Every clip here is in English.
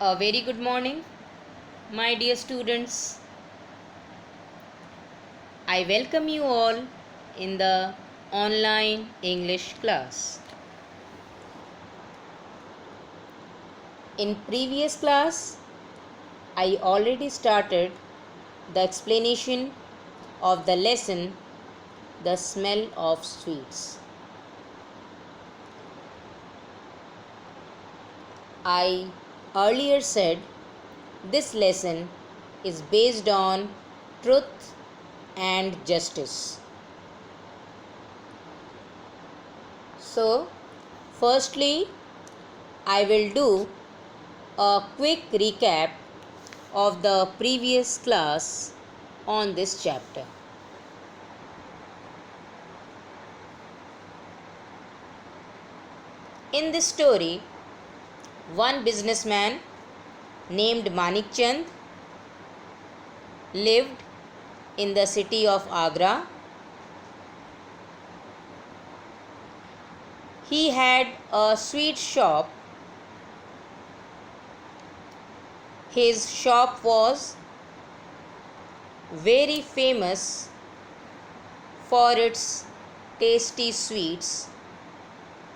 A very good morning, my dear students. I welcome you all in the online English class. In previous class, I already started the explanation of the lesson The Smell of Sweets. I earlier said this lesson is based on truth and justice. So, firstly, I will do a quick recap of the previous class on this chapter. In this story, one businessman named Manik Chand lived in the city of Agra. He had a sweet shop. His shop was very famous for its tasty sweets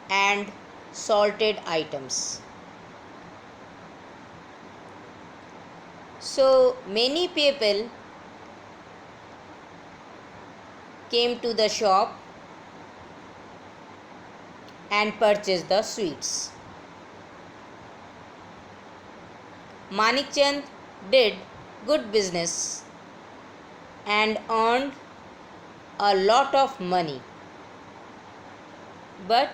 and salted items. So many people came to the shop and purchased the sweets. Manik Chand did good business and earned a lot of money, but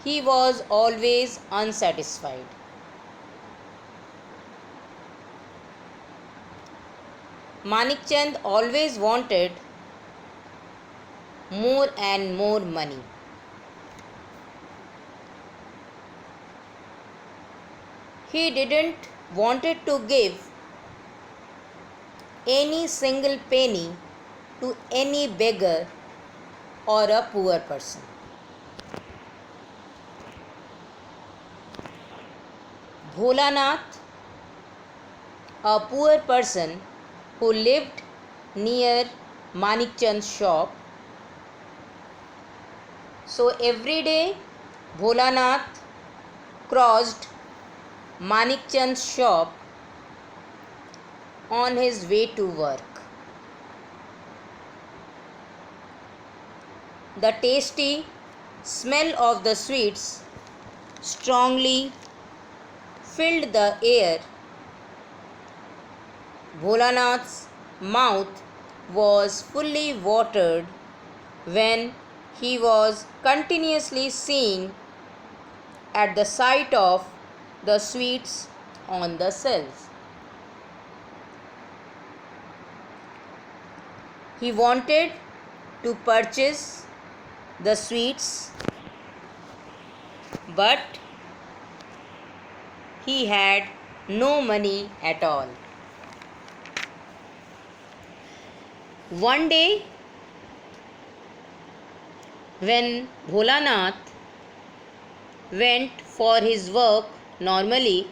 he was always unsatisfied. Manik Chand always wanted more and more money. He didn't wanted to give any single penny to any beggar or a poor person. Bholanath, a poor person who lived near Manik Chand's shop. So every day Bholanath crossed Manik Chand's shop on his way to work. The tasty smell of the sweets strongly filled the air. Bholanath's mouth was fully watered when he was continuously seeing at the sight of the sweets on the shelves. He wanted to purchase the sweets, but he had no money at all. One day, when Bholanath went for his work normally,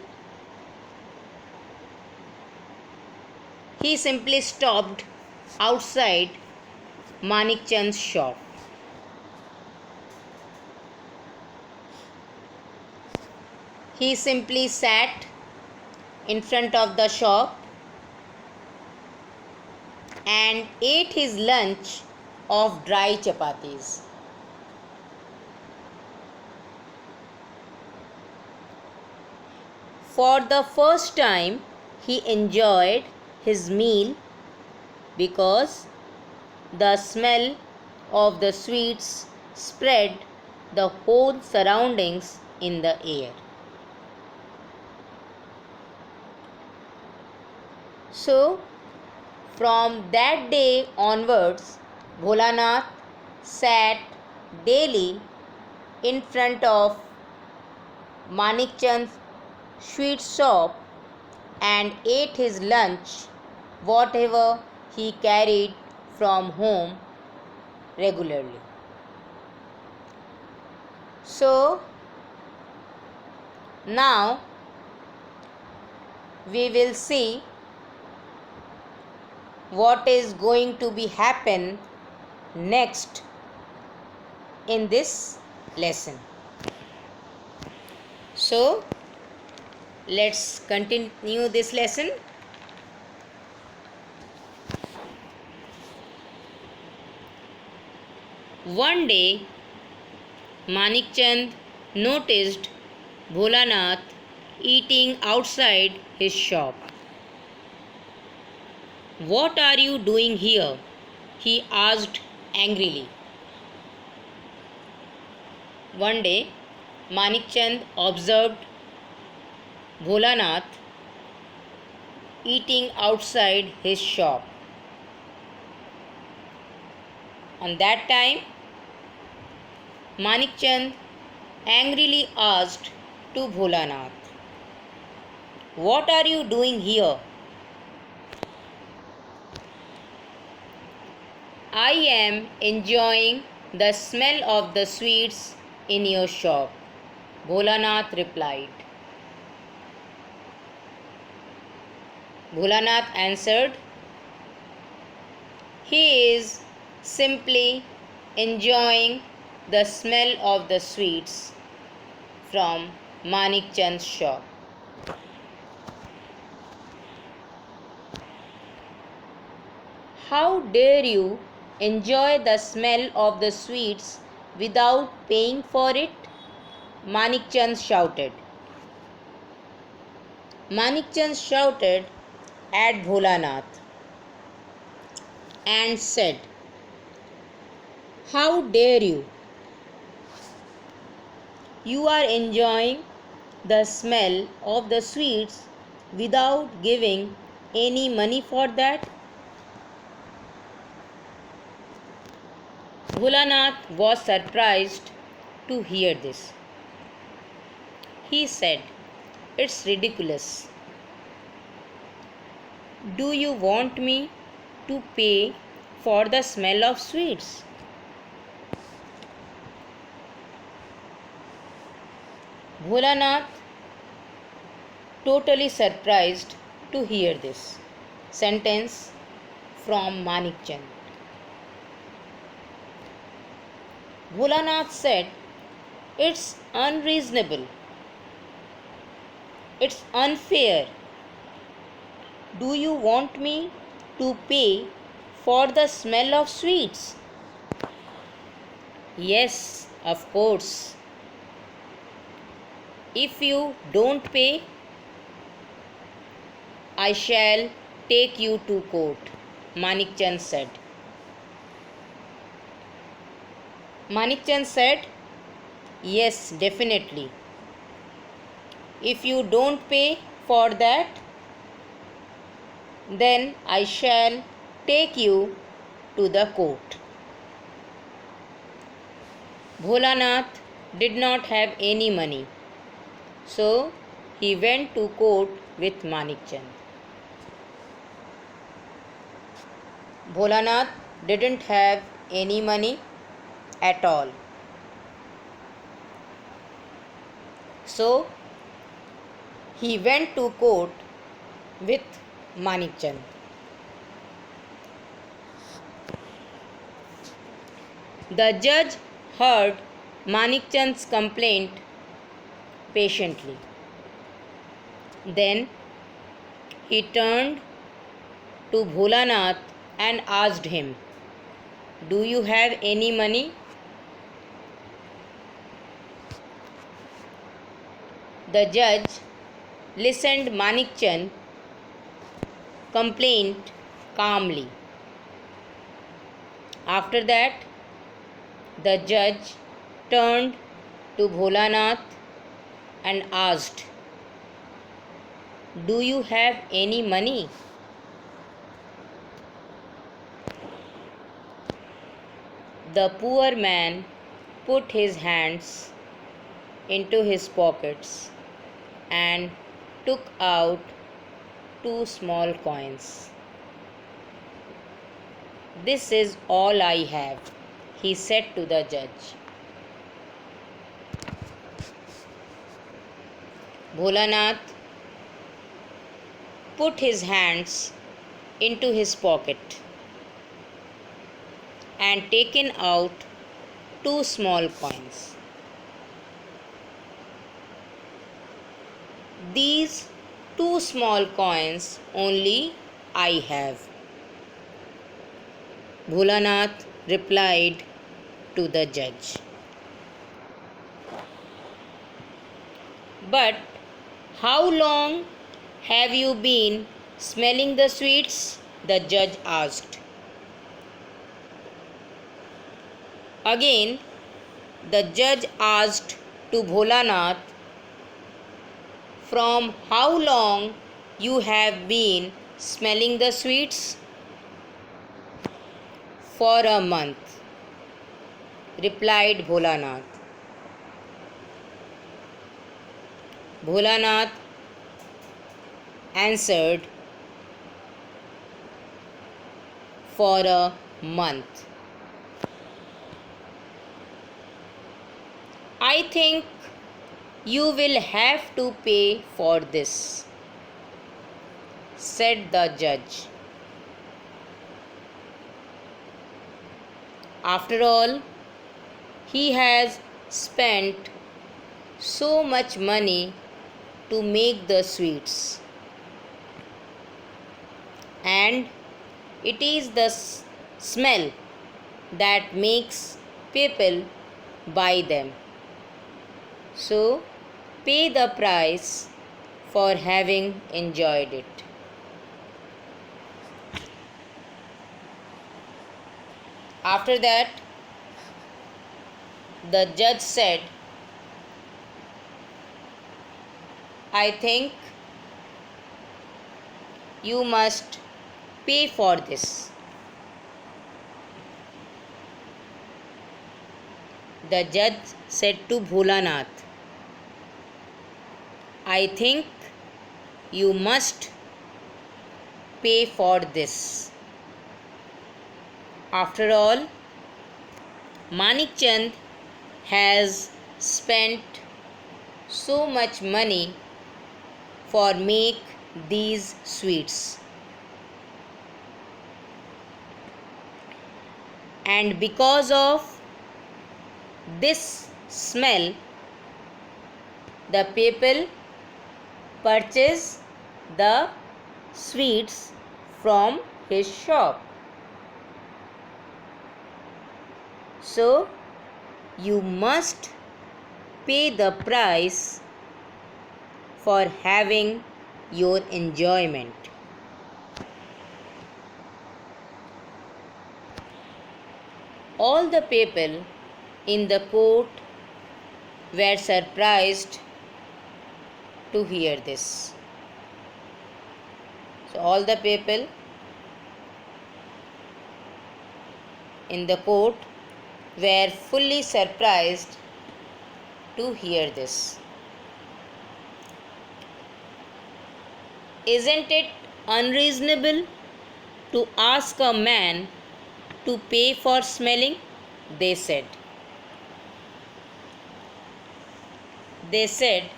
he simply stopped outside Manik Chand's shop. He simply sat in front of the shop and ate his lunch of dry chapatis. For the first time, he enjoyed his meal because the smell of the sweets spread the whole surroundings in the air. So, from that day onwards, Bholanath sat daily in front of Manik Chand's sweet shop and ate his lunch, whatever he carried from home regularly. So, now we will see what is going to be happen next in this lesson. So let's continue this lesson. One day Manikchand noticed Bholanath eating outside his shop. "What are you doing here?" he asked angrily. One day Manikchand observed Bholanath eating outside his shop. On that time, Manikchand angrily asked to Bholanath, "What are you doing here?" "I am enjoying the smell of the sweets in your shop," Bholanath replied. Bholanath answered, "He is simply enjoying the smell of the sweets from Manikchand's shop." "How dare you enjoy the smell of the sweets without paying for it?" Manikchand shouted. Manikchand shouted at Bholanath and said, "How dare you? You are enjoying the smell of the sweets without giving any money for that?" Bholanath was surprised to hear this. He said, "It's ridiculous. Do you want me to pay for the smell of sweets?" Bholanath, totally surprised to hear this sentence from Manikchand. Bholanath said, "It's unreasonable. It's unfair. Do you want me to pay for the smell of sweets?" "Yes, of course. If you don't pay, I shall take you to court," Manikchand said. Manikchand said, "Yes, definitely. If you don't pay for that, then I shall take you to the court." Bholanath did not have any money, so he went to court with Manikchand. Bholanath didn't have any money at all, so he went to court with Manikchand. The judge heard Manikchand's complaint patiently. Then he turned to Bholanath and asked him, "Do you have any money?" The judge listened Manikchand complaint calmly. After that, the judge turned to Bholanath and asked, "Do you have any money?" The poor man put his hands into his pockets and took out 2 small coins. "This is all I have," he said to the judge. Bholanath put his hands into his pocket and taken out two small coins. These two small coins only I have, Bholanath replied to the judge. But how long have you been smelling the sweets? The judge asked. Again, the judge asked to Bholanath, from how long you have been smelling the sweets? For a month, replied Bholanath. Bholanath answered, for a month. I think you will have to pay for this, said the judge. After all, he has spent so much money to make the sweets, and it is the smell that makes people buy them. So, pay the price for having enjoyed it. After that, the judge said, I think you must pay for this. The judge said to Bholanath, I think you must pay for this. After all, Manik Chand has spent so much money for make these sweets, and because of this smell, the people purchase the sweets from his shop. So, you must pay the price for having your enjoyment. All the people in the court were surprised to hear this. So, all the people in the court were fully surprised to hear this. Isn't it unreasonable to ask a man to pay for smelling? They said. They said,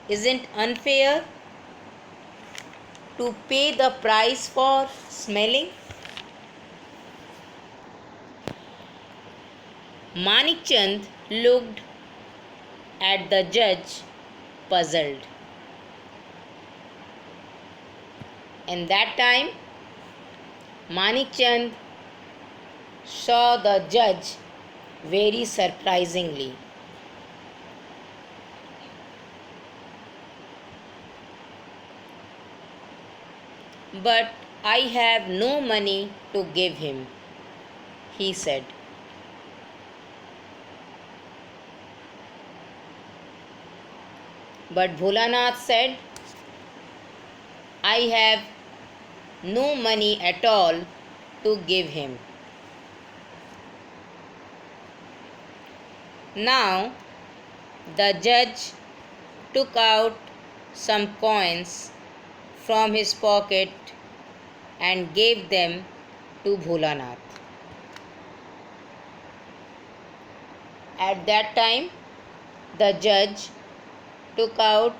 isn't unfair to pay the price for smelling? Manik Chand looked at the judge, puzzled. And that time, Manik Chand saw the judge very surprisingly. But I have no money to give him, he said. But Bholanath said, I have no money at all to give him. Now the judge took out some coins from his pocket and gave them to Bholanath. At that time, the judge took out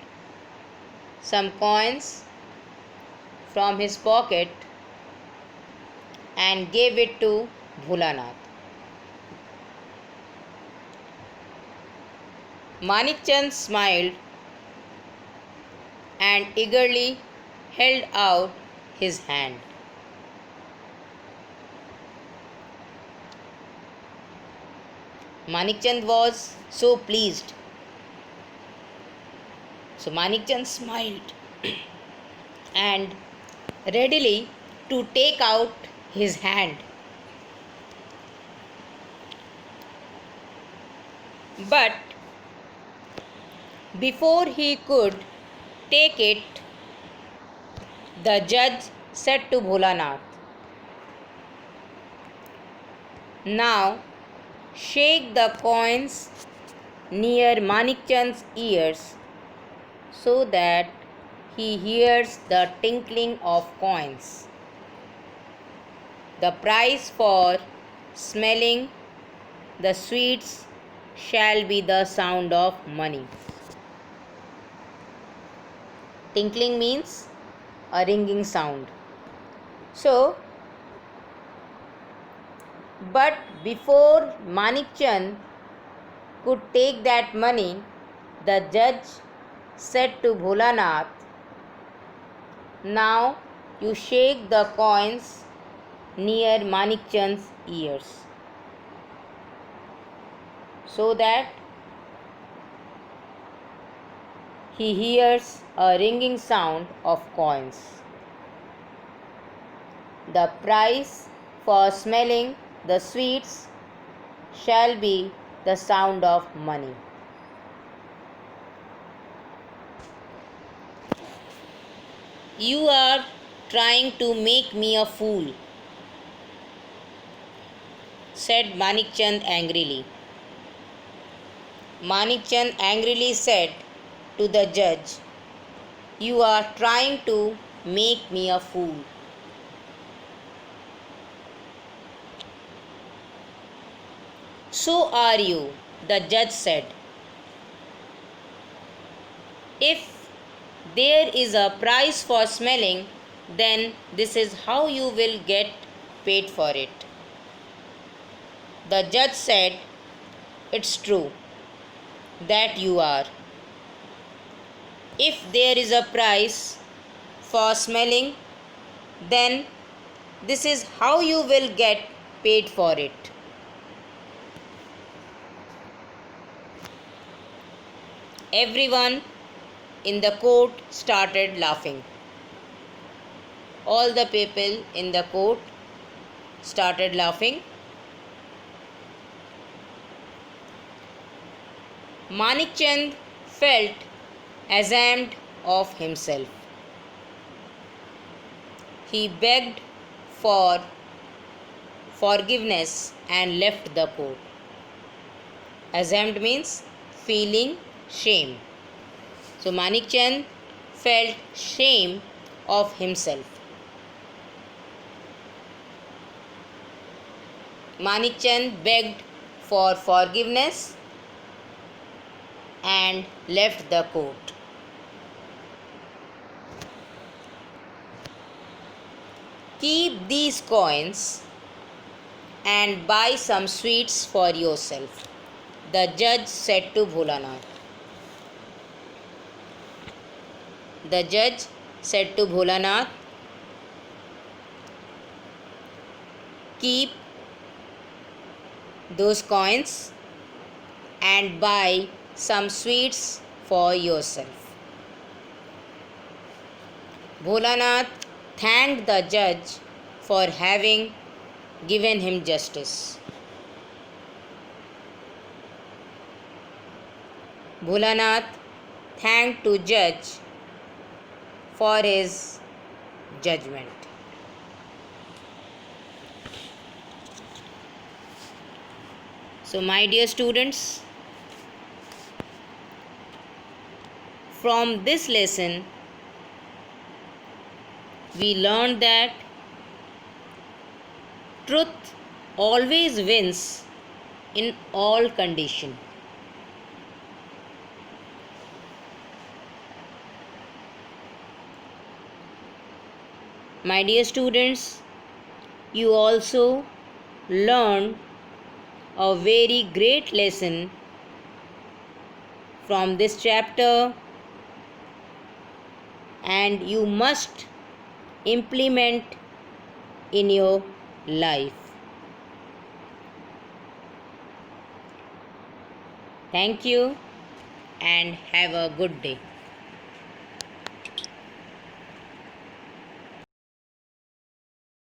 some coins from his pocket and gave it to Bholanath. Manikchand smiled and eagerly held out his hand. Manikchand was so pleased. So Manikchand smiled and readily to take out his hand. But before he could take it, the judge said to Bholanath, "Now shake the coins near Manikchand's ears so that he hears the tinkling of coins. The price for smelling the sweets shall be the sound of money." Tinkling means a ringing sound. So, but before Manikchand could take that money, the judge said to Bholanath, "Now you shake the coins near Manikchand's ears so that he hears a ringing sound of coins. The price for smelling the sweets shall be the sound of money." "You are trying to make me a fool," said Manikchand angrily. Manikchand angrily said to the judge, "You are trying to make me a fool." "So are you," the judge said. "If there is a price for smelling, then this is how you will get paid for it." The judge said, "It's true that you are. If there is a price for smelling, then this is how you will get paid for it." Everyone in the court started laughing. All the people in the court started laughing. Manikchand felt ashamed of himself. He begged for forgiveness and left the court. Ashamed means feeling shame. So Manikchand felt shame of himself. Manikchand begged for forgiveness and left the court. "Keep these coins and buy some sweets for yourself," the judge said to Bholanath. The judge said to Bholanath, "Keep those coins and buy some sweets for yourself." Bholanath thanked the judge for having given him justice. Bholanath thanked to judge for his judgment. So my dear students, from this lesson we learned that truth always wins in all conditions. My dear students, you also learned a very great lesson from this chapter, and you must implement in your life. Thank you and have a good day.